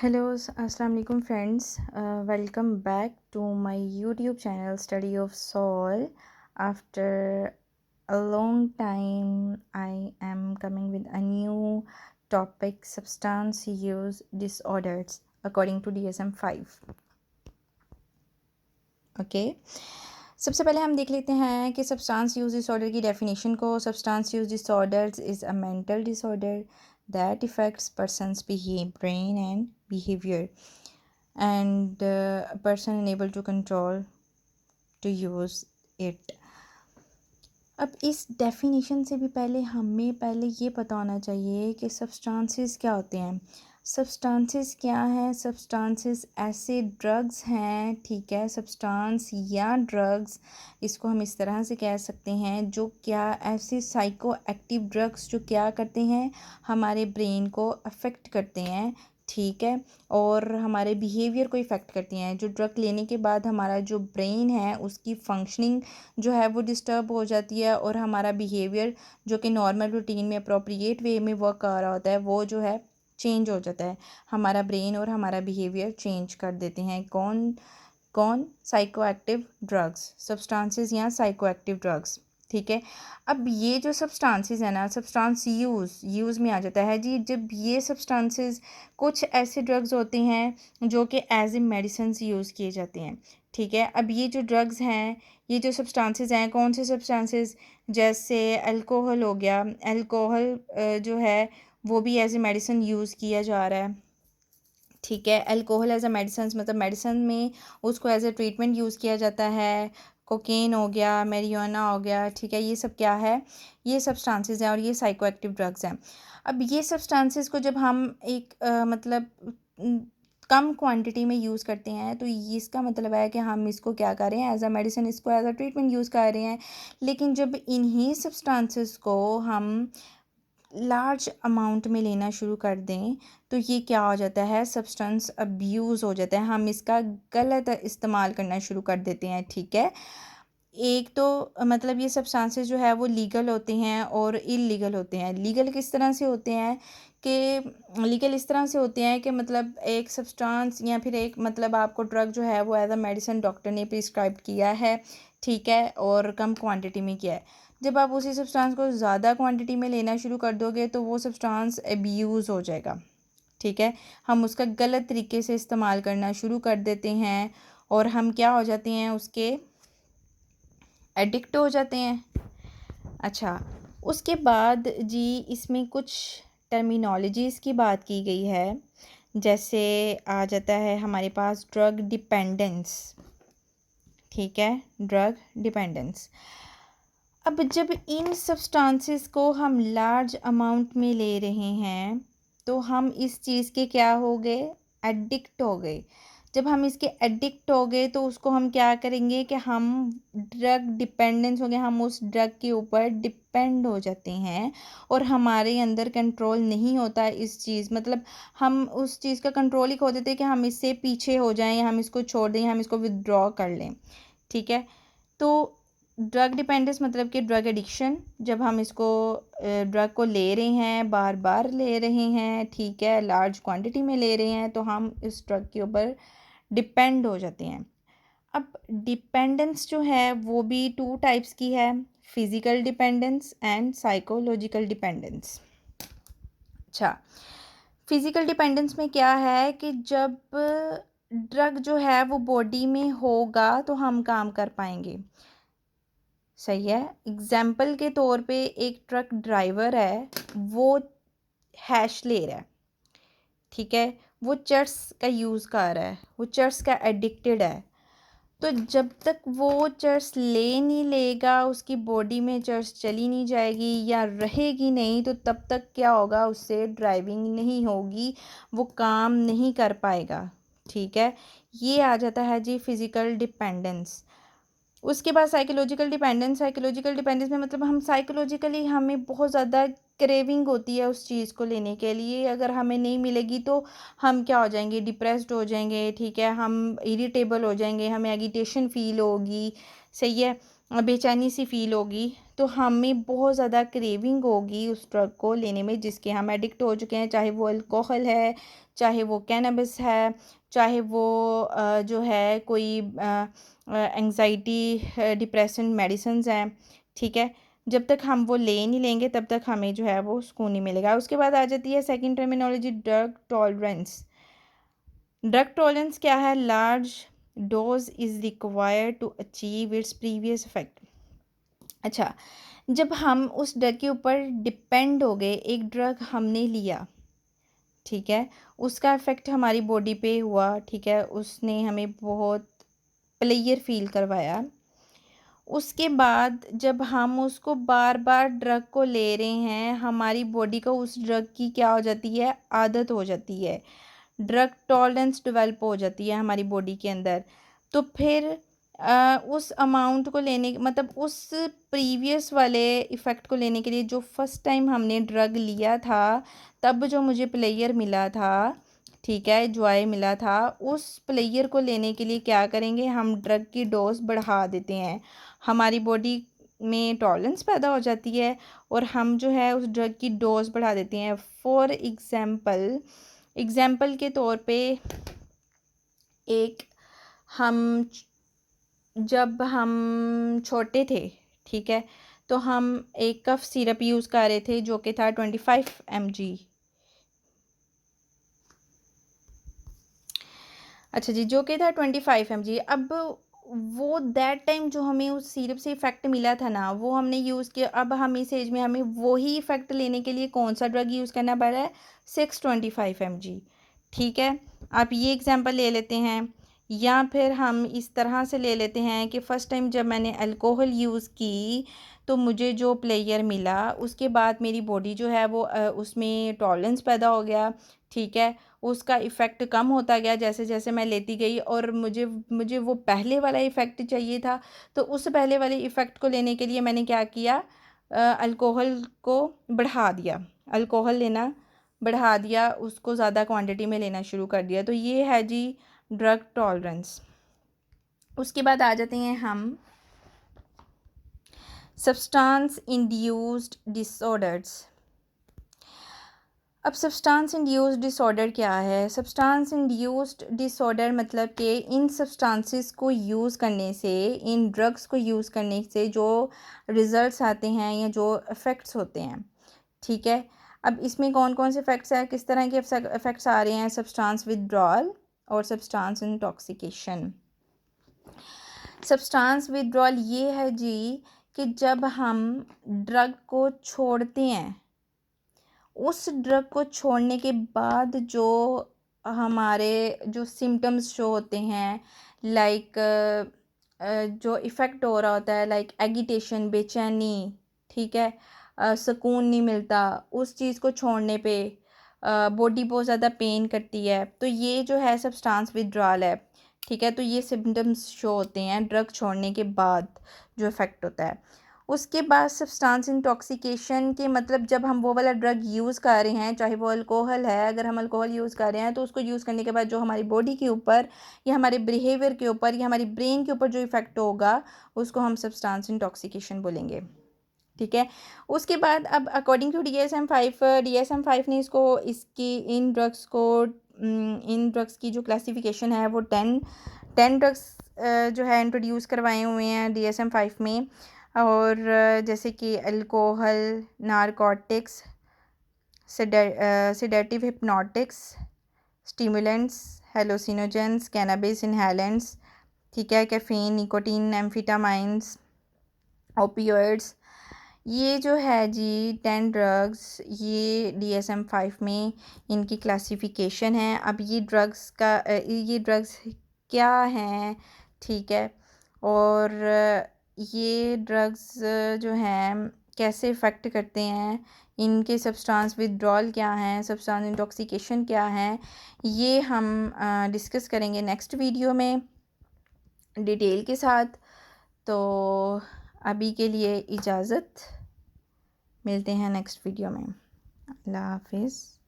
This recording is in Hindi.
Hello, Assalamu alaikum friends. Welcome back to my YouTube channel Study of Soul. After a long time, I am coming with a new topic, substance use disorders according to DSM-5. Okay सबसे पहले हम देख लेते हैं कि सब्सटेंस यूज डिसऑर्डर की डेफिनेशन को। Substance use disorders is a mental disorder that effects persons brain and behaviour and person unable to control to use it। अब इस डेफिनेशन से भी पहले ये पता होना चाहिए कि सब्सटेंसेस क्या होते हैं। सब्सटेंसेस क्या हैं? सब्सटेंसेस ऐसे ड्रग्स हैं, ठीक है, सब्सटेंस या ड्रग्स, इसको हम इस तरह से कह सकते हैं, जो क्या ऐसे साइको एक्टिव ड्रग्स जो क्या करते हैं, हमारे ब्रेन को अफेक्ट करते हैं, ठीक है, और हमारे बिहेवियर को इफ़ेक्ट करती हैं। जो ड्रग लेने के बाद हमारा जो ब्रेन है उसकी फंक्शनिंग जो है वो डिस्टर्ब हो जाती है और हमारा बिहेवियर जो कि नॉर्मल रूटीन में अप्रोप्रिएट वे में वर्क कर रहा होता है वो जो है चेंज हो जाता है। हमारा ब्रेन और हमारा बिहेवियर चेंज कर देते हैं। कौन कौन? साइको एक्टिव ड्रग्स, सब्सटेंसेस या साइको एक्टिव ड्रग्स, ठीक है। अब ये जो सब्सटेंसेस है ना, सब्सटेंस यूज़ में आ जाता है जी, जब ये सब्सटेंसेस कुछ ऐसे ड्रग्स होते हैं जो कि एज ए मेडिसिन यूज़ किए जाते हैं, ठीक है। अब ये जो ड्रग्स हैं, ये जो सब्सटेंसेस हैं, कौन से सब्सटेंसेस? जैसे अल्कोहल हो गया। अल्कोहल जो है वो भी एज ए मेडिसिन यूज़ किया जा रहा है, ठीक है। अल्कोहल एज अ मेडिसिन मतलब मेडिसिन में उसको एज ए ट्रीटमेंट यूज़ किया जाता है। कोकेन हो गया, मैरिजुआना हो गया, ठीक है, ये सब क्या है? ये सब्सटेंसेस हैं और ये साइको एक्टिव ड्रग्स हैं। अब ये सब्सटेंसेस को जब हम एक कम क्वांटिटी में यूज़ करते हैं तो इसका मतलब है कि हम इसको क्या कर रहे हैं? एज अ मेडिसिन, इसको एज अ ट्रीटमेंट यूज़ कर रहे हैं। लेकिन जब इन्हीं सब्सटेंसेस को हम लार्ज अमाउंट में लेना शुरू कर दें तो ये क्या हो जाता है? सब्सटेंस अब्यूज़ हो जाता है। हम इसका गलत इस्तेमाल करना शुरू कर देते हैं, ठीक है। एक तो मतलब ये सब्सटेंसेस जो है वो लीगल होते हैं और इल्लीगल होते हैं। लीगल किस तरह से होते हैं कि लीगल इस तरह से होते हैं कि मतलब एक सब्सटेंस या फिर एक मतलब आपको ड्रग जो है वो एज अ मेडिसिन डॉक्टर ने प्रिस्क्राइब किया है, ठीक है, और कम क्वांटिटी में किया है। जब आप उसी सब्सटेंस को ज़्यादा क्वांटिटी में लेना शुरू कर दोगे तो वो सब्सटेंस अब्यूज़ हो जाएगा, ठीक है। हम उसका गलत तरीके से इस्तेमाल करना शुरू कर देते हैं और हम क्या हो जाते हैं? उसके एडिक्ट हो जाते हैं। अच्छा, उसके बाद जी इसमें कुछ टर्मिनोलॉजीज़ की बात की गई है। जैसे आ जाता है हमारे पास ड्रग डिपेंडेंस, ठीक है, ड्रग डिपेंडेंस। अब जब इन सब्सटेंसेस को हम लार्ज अमाउंट में ले रहे हैं तो हम इस चीज़ के क्या हो गए? एडिक्ट हो गए। जब हम इसके एडिक्ट हो गए तो उसको हम क्या करेंगे कि हम ड्रग डिपेंडेंस हो गए, हम उस ड्रग के ऊपर डिपेंड हो जाते हैं और हमारे अंदर कंट्रोल नहीं होता इस चीज़ मतलब हम उस चीज़ का कंट्रोल ही खो देते हैं कि हम इससे पीछे हो जाएं या हम इसको छोड़ दें, हम इसको विदड्रॉ कर लें, ठीक है। तो ड्रग डिपेंडेंस मतलब कि ड्रग एडिक्शन, जब हम इसको ड्रग को ले रहे हैं, बार बार ले रहे हैं, ठीक है, लार्ज क्वांटिटी में ले रहे हैं तो हम इस ड्रग के ऊपर डिपेंड हो जाते हैं। अब डिपेंडेंस जो है वो भी टू टाइप्स की है, physical dependence and psychological dependence. अच्छा, फिज़िकल डिपेंडेंस में क्या है कि जब ड्रग जो है वो बॉडी में होगा तो हम काम कर पाएंगे, सही है। एग्जाम्पल के तौर पे एक ट्रक ड्राइवर है, वो हैश ले रहा है, ठीक है, वो चर्स का यूज़ कर रहा है, वो चर्स का एडिक्टेड है। तो जब तक वो चर्स ले नहीं लेगा, उसकी बॉडी में चर्स चली नहीं जाएगी या रहेगी नहीं, तो तब तक क्या होगा? उससे ड्राइविंग नहीं होगी, वो काम नहीं कर पाएगा, ठीक है। ये आ जाता है जी फिज़िकल डिपेंडेंस। उसके बाद साइकोलॉजिकल डिपेंडेंस में मतलब हम साइकोलॉजिकली हमें बहुत ज़्यादा क्रेविंग होती है उस चीज़ को लेने के लिए, अगर हमें नहीं मिलेगी तो हम क्या हो जाएंगे? डिप्रेस्ड हो जाएंगे, ठीक है, हम इरिटेबल हो जाएंगे, हमें एगिटेशन फील होगी, सही है। बेचैनी सी फ़ील होगी, तो हमें बहुत ज़्यादा क्रेविंग होगी उस ड्रग को लेने में जिसके हम एडिक्ट हो चुके हैं, चाहे वो अल्कोहल है, चाहे वो कैनबिस है, चाहे वो जो है कोई एंग्ज़ायटी डिप्रेशन मेडिसिन्स हैं, ठीक है? जब तक हम वो ले नहीं लेंगे तब तक हमें जो है वो सुकून नहीं मिलेगा। उसके बाद आ जाती है second terminology drug tolerance. Drug tolerance क्या है? Large dose is required to achieve its previous effect. अच्छा, जब हम उस ड्रग के ऊपर डिपेंड हो गए, एक ड्रग हमने लिया, ठीक है, उसका इफ़ेक्ट हमारी बॉडी पे हुआ, ठीक है, उसने हमें बहुत प्लेयर फ़ील करवाया। उसके बाद जब हम उसको बार बार ड्रग को ले रहे हैं, हमारी बॉडी को उस ड्रग की क्या हो जाती है? आदत हो जाती है, ड्रग टॉलरेंस डेवलप हो जाती है हमारी बॉडी के अंदर। तो फिर उस अमाउंट को लेने मतलब उस प्रीवियस वाले इफ़ेक्ट को लेने के लिए जो फर्स्ट टाइम हमने ड्रग लिया था, तब जो मुझे प्लेयर मिला था, ठीक है, जॉय मिला था, उस प्लेयर को लेने के लिए क्या करेंगे? हम ड्रग की डोज़ बढ़ा देते हैं। हमारी बॉडी में टॉलरेंस पैदा हो जाती है और हम जो है उस ड्रग की डोज़ बढ़ा देते हैं। फॉर एग्ज़ाम्पल के तौर पे एक हम जब हम छोटे थे, ठीक है, तो हम एक कफ सिरप यूज़ कर रहे थे जो कि था 25 mg। अच्छा जी, जो कि था 25 mg। अब वो दैट टाइम जो हमें उस सिरप से इफ़ेक्ट मिला था ना, वो हमने यूज़ किया। अब हम इस एज में हमें वही इफ़ेक्ट लेने के लिए कौन-सा ड्रग यूज़ करना पड़ रहा है? 625 mg, ठीक है। आप ये एग्ज़ाम्पल ले लेते हैं या फिर हम इस तरह से ले लेते हैं कि फ़र्स्ट टाइम जब मैंने अल्कोहल यूज़ की, तो मुझे जो प्लेयर मिला, उसके बाद मेरी बॉडी जो है वो उसमें टॉलरेंस पैदा हो गया, ठीक है। उसका इफ़ेक्ट कम होता गया जैसे-जैसे मैं लेती गई और मुझे मुझे वो पहले वाला इफ़ेक्ट चाहिए था, तो उस पहले वाले इफ़ेक्ट को लेने के लिए मैंने क्या किया? अल्कोहल को बढ़ा दिया, अल्कोहल लेना बढ़ा दिया, उसको ज़्यादा क्वांटिटी में लेना शुरू कर दिया। तो ये है जी ड्रग टॉलरेंस। उसके बाद आ जाते हैं हम सब्सटेंस इंड्यूस्ड डिसऑर्डर्स। अब सब्सटेंस इंड्यूस्ड डिसऑर्डर क्या है? सब्सटेंस इंड्यूस्ड डिसऑर्डर मतलब कि इन सब्सटेंसेस को यूज़ करने से, इन ड्रग्स को यूज़ करने से जो रिज़ल्ट्स आते हैं या जो इफ़ेक्ट्स होते हैं, ठीक है। अब इसमें कौन-कौन से इफ़ेक्ट्स हैं, किस तरह के इफ़ेक्ट्स आ रहे हैं? सब्सटेंस विथड्रॉल और सब्सटेंस इंटॉक्सिकेशन। सब्सटेंस विथड्रॉल ये है जी कि जब हम ड्रग को छोड़ते हैं, उस ड्रग को छोड़ने के बाद जो हमारे जो सिम्पटम्स शो होते हैं, लाइक जो इफ़ेक्ट हो रहा होता है, लाइक एगिटेशन, बेचैनी, ठीक है, सुकून नहीं मिलता, उस चीज़ को छोड़ने पे बॉडी बहुत ज़्यादा पेन करती है, तो ये जो है सब्सटेंस विथड्रॉल है, ठीक है। तो ये सिम्पटम्स शो होते हैं ड्रग छोड़ने के बाद जो इफ़ेक्ट होता है। उसके बाद सब्सटेंस इंटॉक्सिकेशन के मतलब जब हम वो वाला ड्रग यूज़ कर रहे हैं, चाहे वो अल्कोहल है, अगर हम अल्कोहल यूज़ कर रहे हैं तो उसको यूज़ करने के बाद जो हमारी बॉडी के ऊपर या हमारे बिहेवियर के ऊपर या हमारी ब्रेन के ऊपर जो इफ़ेक्ट होगा, उसको हम सब्सटेंस इंटॉक्सिकेशन बोलेंगे, ठीक है। उसके बाद अब अकॉर्डिंग टू DSM-5 ने इन ड्रग्स की जो क्लासिफिकेशन है वो 10 ड्रग्स जो है इंट्रोड्यूस करवाए हुए हैं DSM-5 में। और जैसे कि alcohol, narcotics, sedative hypnotics, stimulants, hallucinogens, cannabis inhalants, ठीक है, कैफीन, निकोटीन, एम्फेटामाइंस, ओपियोइड्स। ये जो है जी 10 ड्रग्स, ये DSM-5 में इनकी क्लासिफिकेशन है। अब ये ड्रग्स क्या हैं, ठीक है, और ये ड्रग्स जो हैं कैसे इफ़ेक्ट करते हैं, इनके सब्सटेंस विथड्रॉल क्या हैं, सब्सटेंस इंटॉक्सिकेशन क्या हैं, ये हम डिस्कस करेंगे नेक्स्ट वीडियो में डिटेल के साथ। तो अभी के लिए इजाज़त, मिलते हैं नेक्स्ट वीडियो में। अल्लाह हाफिज़।